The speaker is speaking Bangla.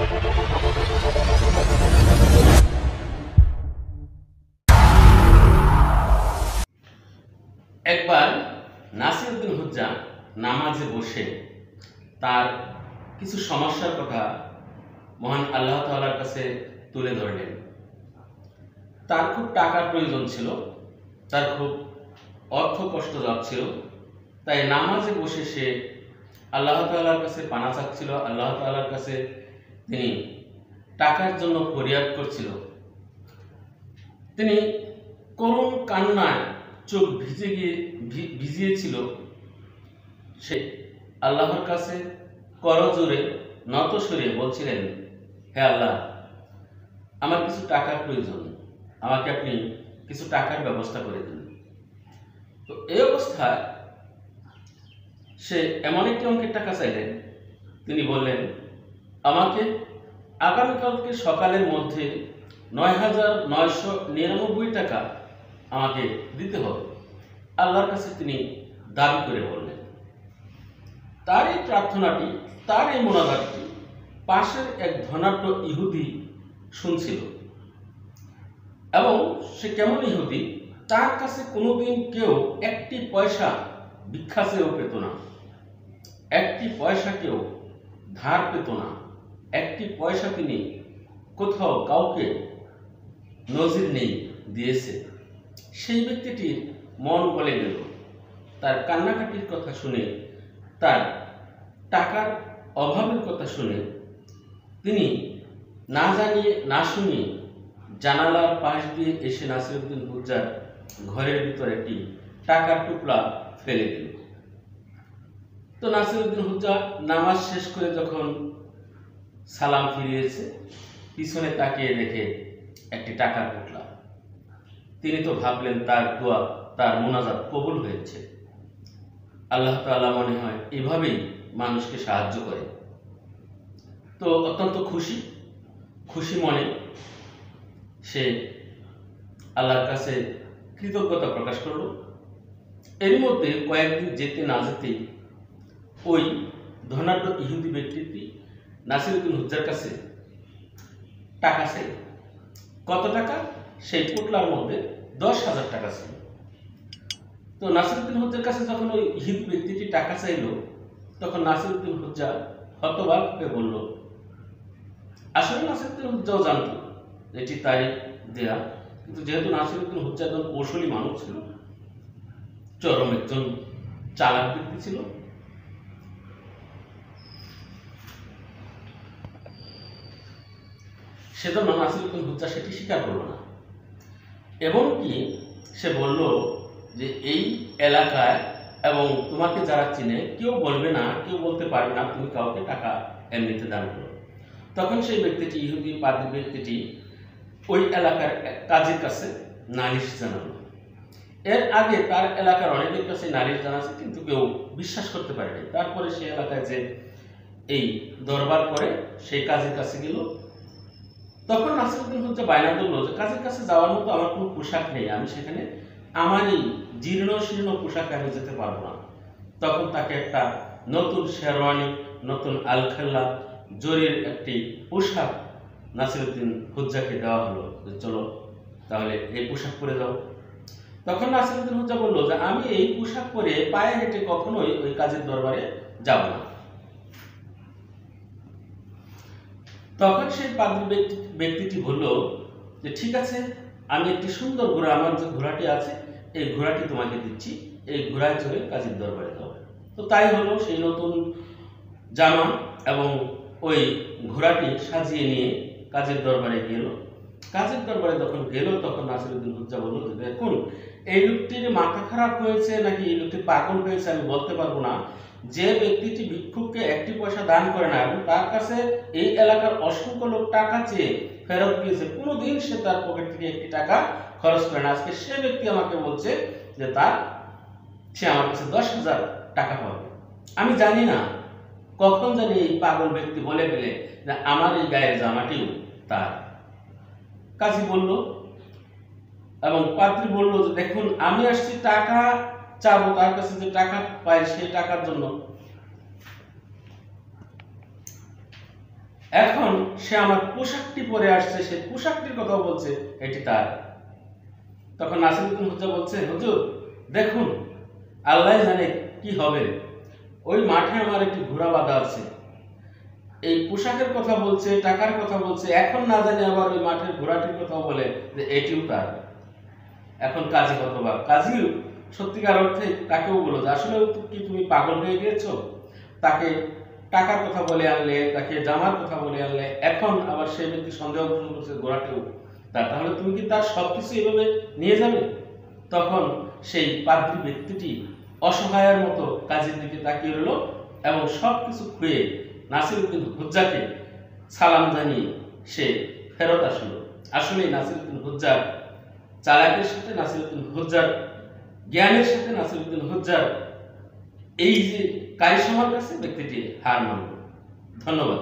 একবার নাসিরউদ্দিন হুজ্জা নামাজে বসে তার কিছু সমস্যার কথা মহান আল্লাহ তাআলার কাছে তুলে ধরলেন। তার খুব টাকার প্রয়োজন ছিল, তার খুব অর্থ কষ্ট যাচ্ছিল, তাই নামাজে বসে সে আল্লাহ তাআলার কাছে পানা চাচ্ছিল, আল্লাহ তাআলার কাছে তিনি টাকার জন্য ফরিয়াদ করছিল। তিনি করুণ কান্নায় চোখ ভিজিয়েছিল। সে আল্লাহর কাছে করজোড়ে নত সরে বলছিলেন, হে আল্লাহ, আমার কিছু টাকার প্রয়োজন, আমাকে আপনি কিছু টাকার ব্যবস্থা করে দিন। তো এই অবস্থায় সে এমন একটি অঙ্কের টাকা চাইলেন, তিনি বললেন, আমাকে আগামীকালকে সকালের মধ্যে ৯,৯৯৯ টাকা আমাকে দিতে হবে। আল্লাহর কাছে তিনি দাবি করে বললেন। তার এই প্রার্থনাটি, তার এই মোনাজাতটি পাশের এক ধনাঢ্য ইহুদি শুনছিল। এবং সে কেমন ইহুদি, তার কাছে কোনোদিন কেউ একটি পয়সা ভিক্ষা চেয়েও পেত না, একটি পয়সা কেউ ধার পেত না, একটি পয়সা তিনি কোথাও কাউকে নজির নেই দিয়েছে। সেই ব্যক্তিটির মন গলে গেল। তার কান্নাকাটির কথা শুনে, তার টাকার অভাবের কথা শুনে তিনি না জানিয়ে না শুনিয়ে জানালার পাশ দিয়ে এসে নাসিরউদ্দিন হুজ্জার ঘরের ভিতরে একটি টাকার টুকরা ফেলে দিল। তো নাসিরউদ্দিন হুজ্জা নামাজ শেষ করে যখন সালাম ফিরিয়েছে, পিছনে তাকিয়ে দেখে একটি টাকার টুকরা। তিনি তো ভাবলেন তার দোয়া, তার মোনাজাত কবুল হয়েছে। আল্লাহ তাআলা মনে হয় এভাবেই মানুষকে সাহায্য করে। তো অত্যন্ত খুশি মনে সে আল্লাহর কাছে কৃতজ্ঞতা প্রকাশ করল। এর মধ্যে কয়েকদিন যেতে না যেতেই ওই ধনাঢ্য ইহুদি ব্যক্তিটি নাসিরউদ্দিন হুজ্জার কাছে টাকা চাইল। কত টাকা? সেই পোটলার মধ্যে 10,000 টাকা ছিল। তো নাসিরউদ্দিন হুজ্জার কাছে যখন ওই ইহুদি ব্যক্তিটি টাকা চাইল, তখন নাসিরউদ্দিন হুজ্জা হতবাক হয়ে বলল, আসলে নাসিরউদ্দিন হুজ্জাও জানত এটি তারই দেয়া, কিন্তু যেহেতু নাসিরউদ্দিন হুজ্জা একজন কৌশলী মানুষ ছিল, চরম একজন চালাক ব্যক্তি ছিল, সেজন্য নাসিরউদ্দিন হুজ্জা সেটি স্বীকার করল না। এবং কি সে বলল যে এই এলাকায় এবং তোমাকে যারা চিনে কেউ বলবে না, কেউ বলতে পারবে না তুমি কাউকে টাকা এমনিতে দান করো। তখন সেই ব্যক্তিটি, ইহুদি পাদ্রী ব্যক্তিটি, ওই এলাকার কাজীর কাছে নালিশ জানালো। এর আগে তার এলাকার অনেকের কাছে নালিশ জানাচ্ছে, কিন্তু কেউ বিশ্বাস করতে পারেনি। তারপরে সেই এলাকায় যে এই দরবার করে সেই কাজীর কাছে গেল। তখন নাসিরউদ্দিন হুজ্জা বায়না ধরল যে কাজীর কাছে যাওয়ার মতো আমার কোনো পোশাক নেই, আমি সেখানে আমার এই জীর্ণ শীর্ণ পোশাকে আমি যেতে পারবো না। তখন তাকে একটা নতুন শেরওয়ানি, নতুন আলখাল্লা জরির একটি পোশাক নাসিরউদ্দিন হুজ্জাকে দেওয়া হলো, যে চলো তাহলে এই পোশাক পরে যাও। তখন নাসিরউদ্দিন হুজ্জা বলল যে আমি এই পোশাক পরে পায়ে হেঁটে কখনোই ওই কাজীর দরবারে যাব না। তখন সেই পাদ্রী ব্যক্তিটি বলল যে ঠিক আছে, আমি একটি সুন্দর ঘোড়া, আমার যে ঘোড়াটি আছে এই ঘোড়াটি তোমাকে দিচ্ছি, এই ঘোড়ায় চড়ে কাজীর দরবারে যাও। তো তাই হলো, সেই নতুন জামা এবং ওই ঘোড়াটি সাজিয়ে নিয়ে কাজীর দরবারে গেল। কাজীর দরবারে যখন গেল, তখন নাসিরউদ্দিন হুজ্জা বলল যে দেখুন, এই লোকটির মাথা খারাপ হয়েছে নাকি এই লোকটি পাগল হয়েছে আমি বলতে পারবো না। যে ব্যক্তিটি ভিক্ষুককে একটি পয়সা দান করে না এবং তার কাছে এই এলাকার অসংখ্য লোক টাকা চেয়ে ফেরত দিয়েছে, কোনোদিন সে তার পকেট থেকে একটি টাকা খরচ করে না, আজকে সে ব্যক্তি আমাকে বলছে যে সে আমার কাছে 10,000 টাকা পাবে। আমি জানি না কখন জানি এই পাগল ব্যক্তি বলে ফেলে যে আমার এই গায়ের জামাটিও তার। কাজী বলল এবং পাদ্রী বলল যে দেখুন, আমি আসছি টাকা চাবো, তার কাছে যে টাকা পাই সেই টাকার জন্য। এখন সে আমার পোশাকটি পরে আসছে, সে পোশাকটির কথা বলছে এটি তার। তখন নাসিরউদ্দিন হোজ্জা বলছে, হুজুর দেখুন, আল্লাহ জানে কি হবে, ওই মাঠে আমার একটি ঘোড়া বাঁধা আছে, এই পোশাকের কথা বলছে, টাকার কথা বলছে, এখন না জানি আবার ওই মাঠের ঘোড়াটির কথা বলে যে এটিও তার। এখন কাজী হতবাক। কাজী সত্যিকার অর্থে তাকেও বলো যে আসলে কি তুমি পাগল হয়ে গিয়েছো? তাকে টাকার কথা বলে আনলে, তাকে জামার কথা বলে আনলে, এখন আবার সেই ব্যক্তি সন্দেহ পোষণ করছে ঘোড়াটিও তার, তাহলে তুমি কি তার সবকিছু এভাবে নিয়ে যাবে? তখন সেই পাদ্রী ব্যক্তিটি অসহায়ের মতো কাজীর দিকে তাকিয়ে রইল এবং সবকিছু খুঁয়ে নাসিরউদ্দিন হোজ্জাকে সালাম জানিয়ে সে ফেরত আসলো। আসলে নাসিরউদ্দিন হোজ্জার চালাকের সাথে, নাসিরউদ্দিন হোজ্জার জ্ঞানের সাথে নাসিরউদ্দিন হোজ্জার এই যে কারিশমার কাছে ব্যক্তিটি হার মানল। ধন্যবাদ।